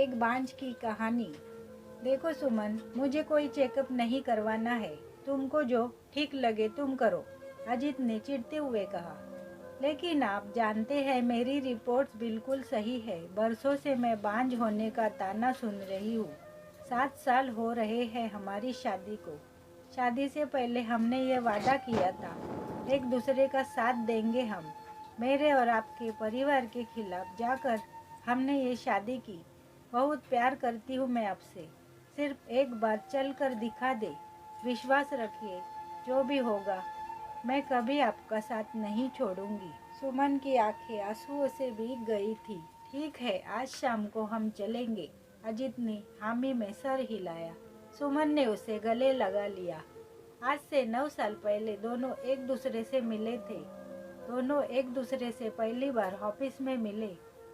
एक बांझ की कहानी। देखो सुमन, मुझे कोई चेकअप नहीं करवाना है। तुमको जो ठीक लगे तुम करो, अजीत ने चिढ़ते हुए कहा। लेकिन आप जानते हैं मेरी रिपोर्ट्स बिल्कुल सही है। बरसों से मैं बांझ होने का ताना सुन रही हूँ। 7 साल हो रहे हैं हमारी शादी को। शादी से पहले हमने ये वादा किया था, एक दूसरे का साथ देंगे हम। मेरे और आपके परिवार के खिलाफ जाकर हमने ये शादी की। बहुत प्यार करती हूँ मैं आपसे। सिर्फ एक बार चल कर दिखा दे। विश्वास रखिए, जो भी होगा मैं कभी आपका साथ नहीं छोड़ूंगी। सुमन की आंखें आंसुओं से भीग गई थी। ठीक है, आज शाम को हम चलेंगे। अजित ने हामी में सर हिलाया। सुमन ने उसे गले लगा लिया। आज से 9 साल पहले दोनों एक दूसरे से मिले थे। दोनों एक दूसरे से पहली बार ऑफिस में मिले।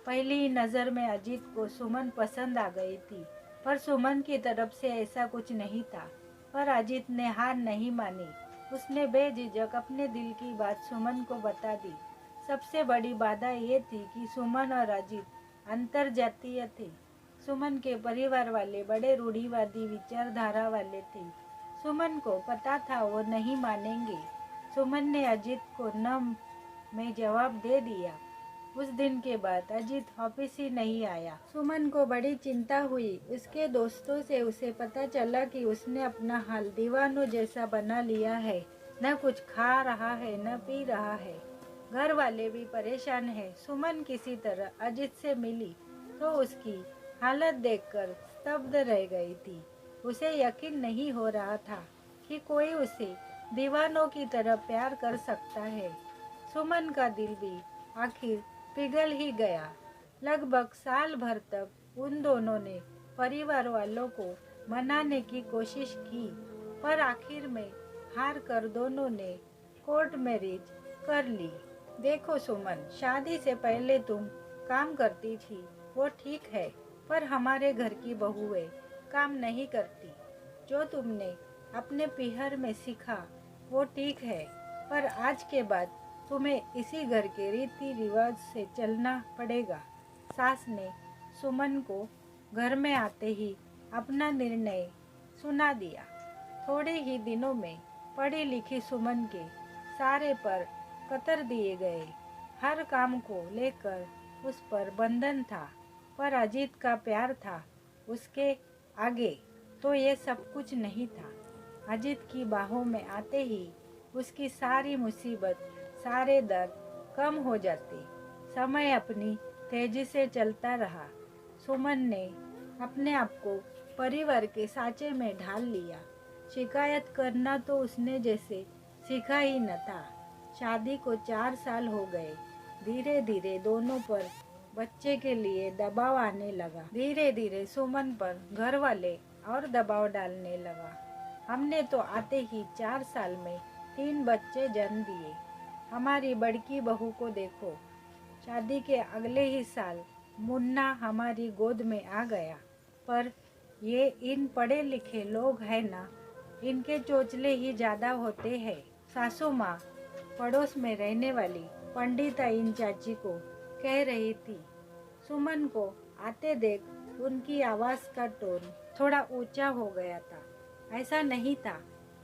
पहली ही नज़र में अजीत को सुमन पसंद आ गई थी, पर सुमन की तरफ से ऐसा कुछ नहीं था। पर अजीत ने हार नहीं मानी। उसने बेझिझक अपने दिल की बात सुमन को बता दी। सबसे बड़ी बाधा ये थी कि सुमन और अजीत अंतरजातीय थे। सुमन के परिवार वाले बड़े रूढ़िवादी विचारधारा वाले थे। सुमन को पता था वो नहीं मानेंगे। सुमन ने अजीत को न में जवाब दे दिया। उस दिन के बाद अजीत ऑफिस ही नहीं आया। सुमन को बड़ी चिंता हुई। उसके दोस्तों से उसे पता चला कि उसने अपना हाल दीवानों जैसा बना लिया है। न कुछ खा रहा है न पी रहा है। घर वाले भी परेशान है। सुमन किसी तरह अजीत से मिली तो उसकी हालत देखकर स्तब्ध रह गई थी। उसे यकीन नहीं हो रहा था कि कोई उसे दीवानों की तरह प्यार कर सकता है। सुमन का दिल भी आखिर पिघल ही गया। लगभग साल भर तक उन दोनों ने परिवार वालों को मनाने की कोशिश की, पर आखिर में हार कर दोनों ने कोर्ट मैरिज कर ली। देखो सुमन, शादी से पहले तुम काम करती थी, वो ठीक है, पर हमारे घर की बहुएं काम नहीं करती। जो तुमने अपने पीहर में सीखा वो ठीक है, पर आज के बाद तुम्हें इसी घर के रीति रिवाज से चलना पड़ेगा। सास ने सुमन को घर में आते ही अपना निर्णय सुना दिया। थोड़े ही दिनों में पढ़ी लिखी सुमन के सारे पर कतर दिए गए। हर काम को लेकर उस पर बंधन था, पर अजीत का प्यार था। उसके आगे तो ये सब कुछ नहीं था। अजीत की बाहों में आते ही उसकी सारी मुसीबत, सारे दर्द कम हो जाते। समय अपनी तेजी से चलता रहा। सुमन ने अपने आप को परिवार के सांचे में ढाल लिया। शिकायत करना तो उसने जैसे सीखा ही न था। शादी को 4 साल हो गए। धीरे धीरे दोनों पर बच्चे के लिए दबाव आने लगा। धीरे धीरे सुमन पर घर वाले और दबाव डालने लगा। हमने तो आते ही 4 साल में 3 बच्चे जन्म दिए। हमारी बड़की बहू को देखो, शादी के अगले ही साल मुन्ना हमारी गोद में आ गया। पर ये इन पढ़े लिखे लोग हैं ना, इनके चोचले ही ज़्यादा होते हैं। सासू माँ पड़ोस में रहने वाली पंडिताइन चाची को कह रही थी। सुमन को आते देख उनकी आवाज़ का टोन थोड़ा ऊंचा हो गया था। ऐसा नहीं था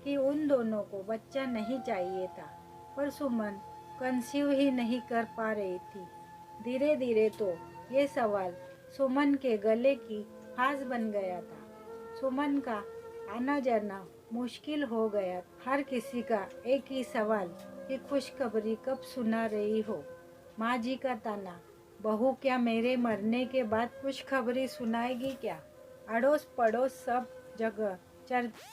कि उन दोनों को बच्चा नहीं चाहिए था, पर सुमन कंसीव ही नहीं कर पा रही थी। धीरे धीरे तो ये सवाल सुमन के गले की फांस बन गया था। सुमन का आना जाना मुश्किल हो गया। हर किसी का एक ही सवाल कि खुशखबरी कब सुना रही हो। माँ जी का ताना, बहू क्या मेरे मरने के बाद खुशखबरी सुनाएगी क्या? अड़ोस पड़ोस सब जगह चर्चा